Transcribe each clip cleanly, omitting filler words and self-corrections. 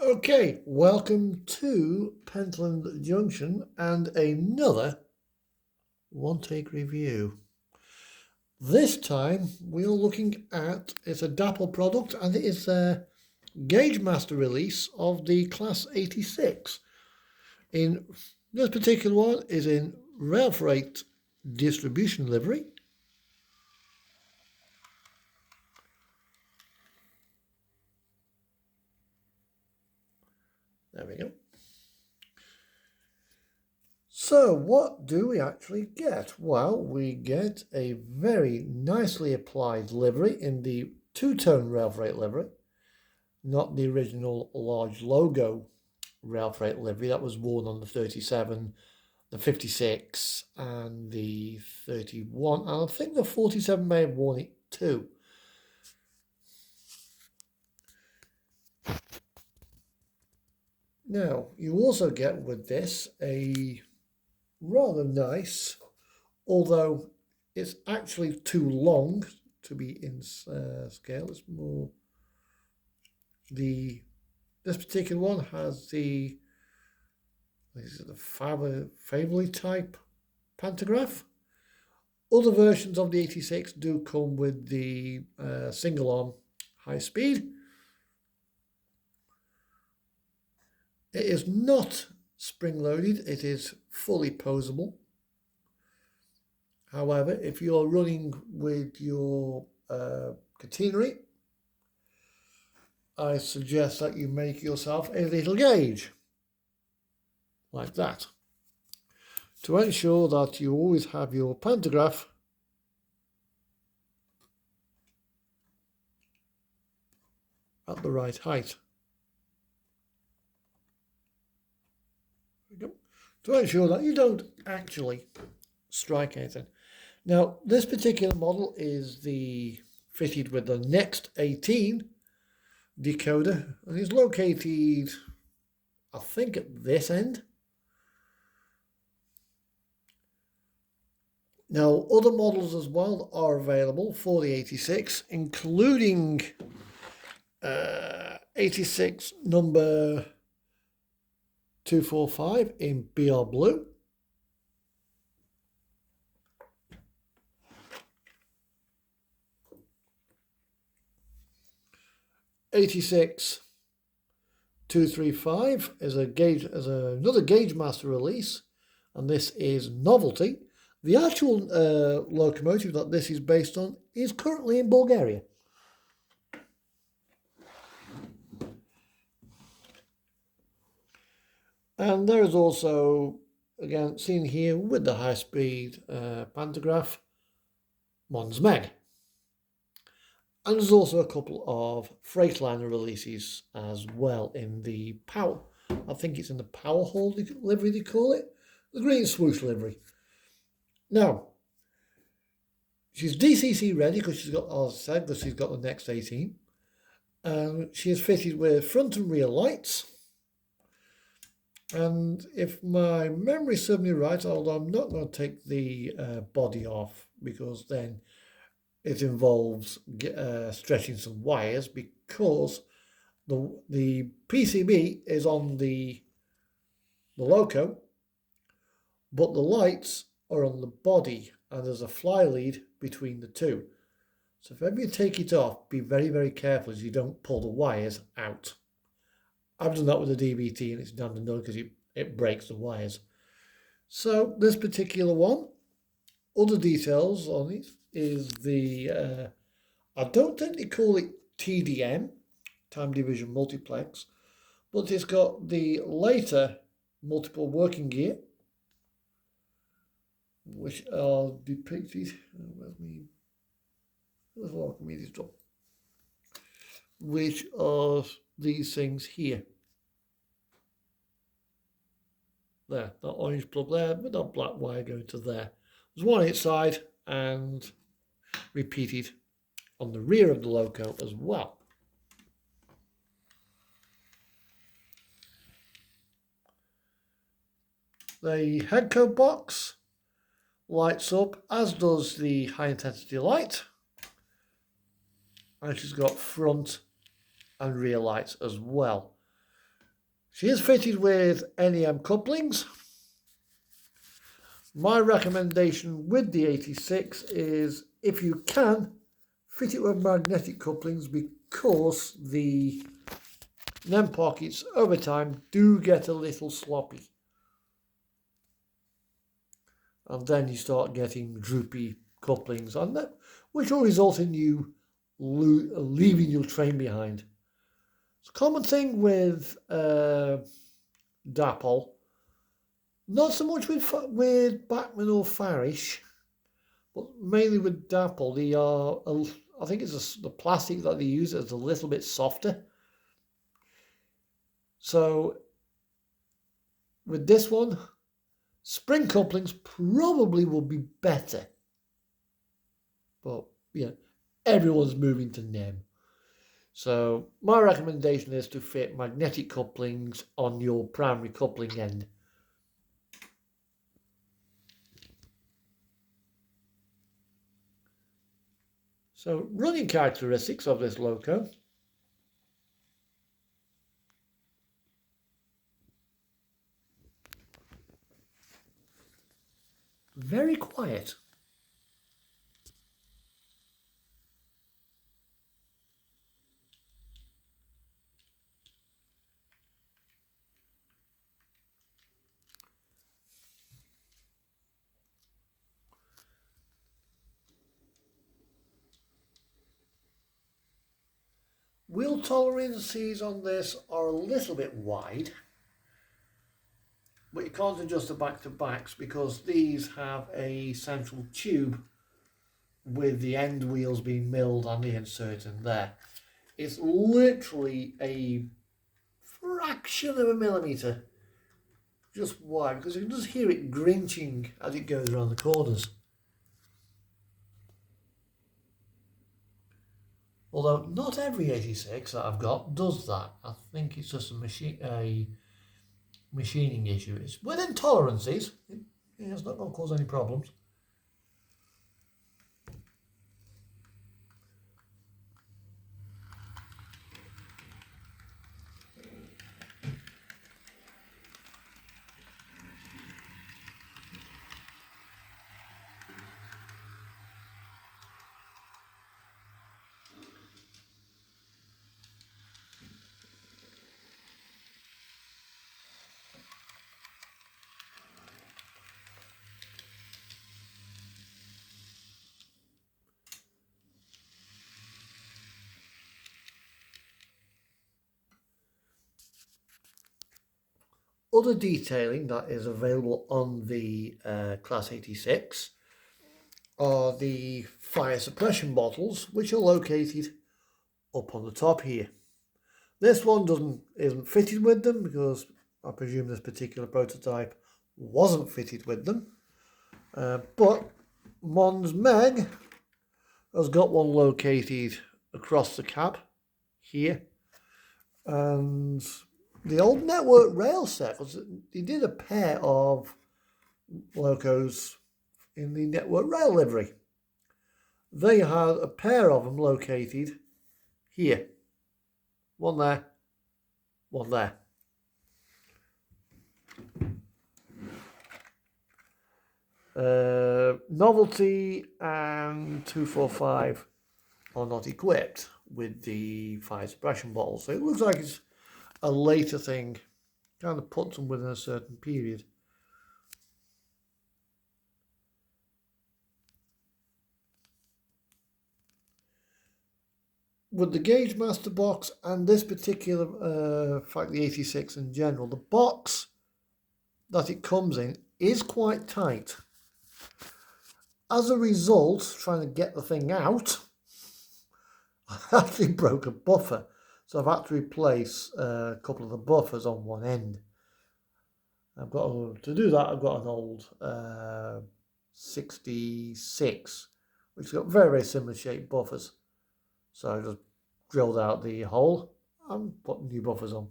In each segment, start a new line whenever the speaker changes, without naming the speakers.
Okay, welcome to Pentland Junction and another one-take review. This time we're looking at, it's a Dapol product and it is a Gauge Master release of the Class 86. In this particular one is in rail freight distribution livery. There we go. So what do we actually get? Well, we get a very nicely applied livery in the two-tone rail freight livery, not the original large logo rail freight livery that was worn on the 37, the 56 and the 31, and I think the 47 may have worn it too. Now, you also get with this a rather nice, although it's actually too long to be in scale. It's more this particular one has the Favely type pantograph. Other versions of the 86 do come with the single arm high speed. It is not spring loaded, it is fully posable. However, if you're running with your catenary, I suggest that you make yourself a little gauge, like that, to ensure that you always have your pantograph at the right height. There we go. To ensure that you don't actually strike anything. Now, this particular model is fitted with the Next 18 decoder, and is located, I think, at this end. Now, other models as well are available for the 86, including 86 number 245 in BR Blue. '86 235 is another Gauge Master release, and this is Novelty. The actual locomotive that this is based on is currently in Bulgaria. And there is also, again, seen here with the high-speed pantograph, Mons Meg. And there's also a couple of Freightliner releases as well in the power. I think it's in the power hall livery they call it, the green swoosh livery. Now, she's DCC ready because she's got, as I said, because she's got the Next 18. She is fitted with front and rear lights. And if my memory serves me right, although I'm not going to take the body off because then it involves stretching some wires, because the PCB is on the loco, but the lights are on the body, and there's a fly lead between the two. So if ever you take it off, be very, very careful as you don't pull the wires out. I've done that with the DBT and it's done and done because it breaks the wires. So this particular one, other details on it is the, I don't think they call it TDM, Time Division Multiplex, but it's got the later multiple working gear, which are depicted, which are these things here. There, that orange plug there, with that black wire going to there. There's one inside and repeated on the rear of the loco as well. The head coat box lights up, as does the high intensity light. And she's got front and rear lights as well. She is fitted with NEM couplings. My recommendation with the 86 is, if you can, fit it with magnetic couplings, because the NEM pockets over time do get a little sloppy. And then you start getting droopy couplings on that, which will result in you leaving your train behind. It's a common thing with Dapol. Not so much with Bachmann or Farish, but mainly with Dapol. They are, I think it's the plastic that they use is a little bit softer. So with this one, spring couplings probably will be better. But yeah, everyone's moving to NEM. So my recommendation is to fit magnetic couplings on your primary coupling end. So running characteristics of this loco. Very quiet. Wheel tolerances on this are a little bit wide, but you can't adjust the back-to-backs because these have a central tube with the end wheels being milled and the insert in there. It's literally a fraction of a millimetre just wide, because you can just hear it grinching as it goes around the corners. Although not every 86 that I've got does that. I think it's just a machining issue. It's within tolerances. It's not going to cause any problems. Other detailing that is available on the Class 86 are the fire suppression bottles, which are located up on the top here. This one isn't fitted with them because I presume this particular prototype wasn't fitted with them. But Mons Meg has got one located across the cab here. And the old Network Rail set, they did a pair of locos in the Network Rail livery. They had a pair of them located here. One there, one there. Novelty and 245 are not equipped with the fire suppression bottles, so it looks like it's a later thing, kind of puts them within a certain period. With the Gauge Master box and this particular, in fact the 86 in general, the box that it comes in is quite tight. As a result, trying to get the thing out, I actually broke a buffer. So I've had to replace a couple of the buffers on one end. To do that, I've got an old 66, which has got very, very similar shaped buffers. So I just drilled out the hole and put new buffers on.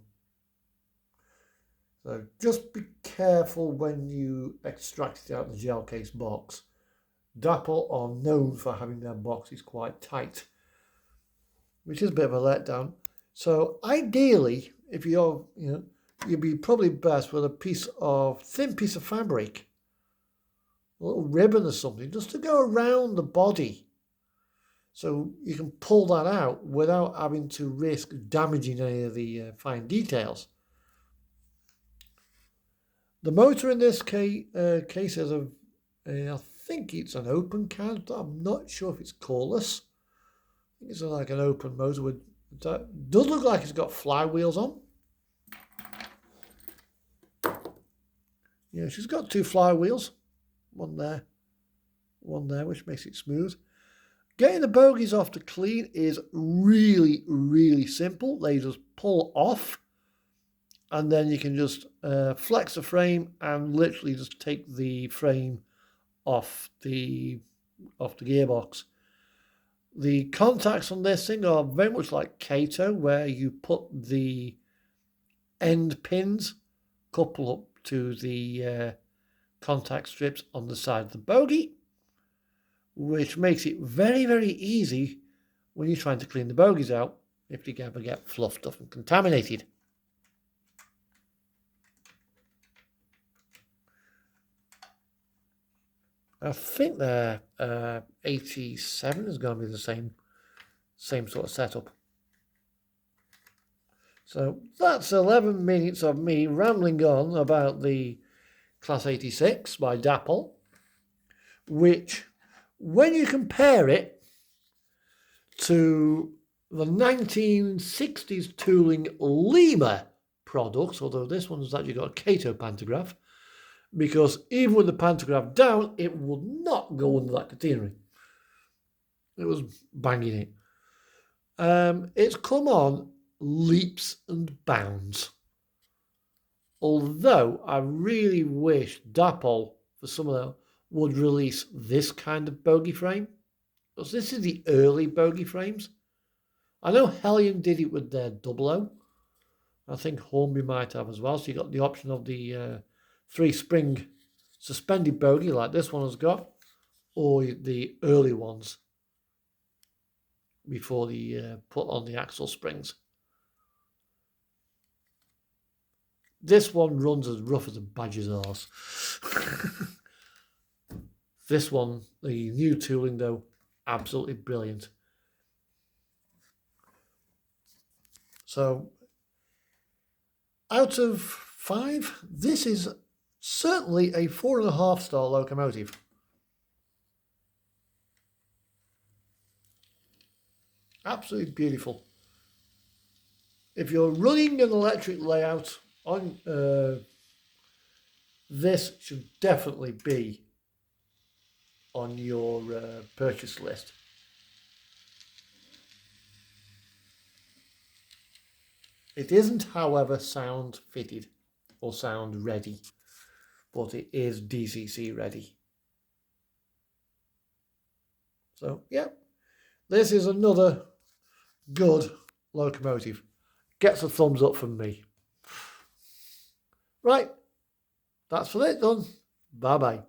So just be careful when you extract it out of the gel case box. Dapol are known for having their boxes quite tight, which is a bit of a letdown. So ideally, if you're you'd be probably best with a thin piece of fabric, a little ribbon or something, just to go around the body. So you can pull that out without having to risk damaging any of the fine details. The motor in this case has I think it's an open card, but I'm not sure if it's cordless. I think it's like an open motor with, does look like it's got flywheels on. Yeah, she's got 2 flywheels, one there, which makes it smooth. Getting the bogies off to clean is really, really simple. They just pull off, and then you can just flex the frame and literally just take the frame off the gearbox. The contacts on this thing are very much like Kato, where you put the end pins couple up to the contact strips on the side of the bogie, which makes it very, very easy when you're trying to clean the bogies out if you ever get fluffed up and contaminated. I think their 87 is going to be the same sort of setup. So that's 11 minutes of me rambling on about the Class 86 by Dapol, which, when you compare it to the 1960s tooling Lima products, although this one's actually got a Kato pantograph, because even with the pantograph down, it would not go under that catenary. It was banging it. It's come on leaps and bounds. Although I really wish Dapol, for some of them, would release this kind of bogie frame, because this is the early bogie frames. I know Hellion did it with their 00. I think Hornby might have as well. So you got the option of the 3-spring suspended bogie like this one has got, or the early ones before they put on the axle springs. This one runs as rough as a badger's arse. This one, the new tooling though, absolutely brilliant. So, out of 5, this is certainly a 4.5-star locomotive. Absolutely beautiful. If you're running an electric layout on this should definitely be on your purchase list. It isn't, however, sound fitted or sound ready, but it is DCC ready. So, yeah, this is another good locomotive. Gets a thumbs up from me. Right, that's for it done. Bye-bye.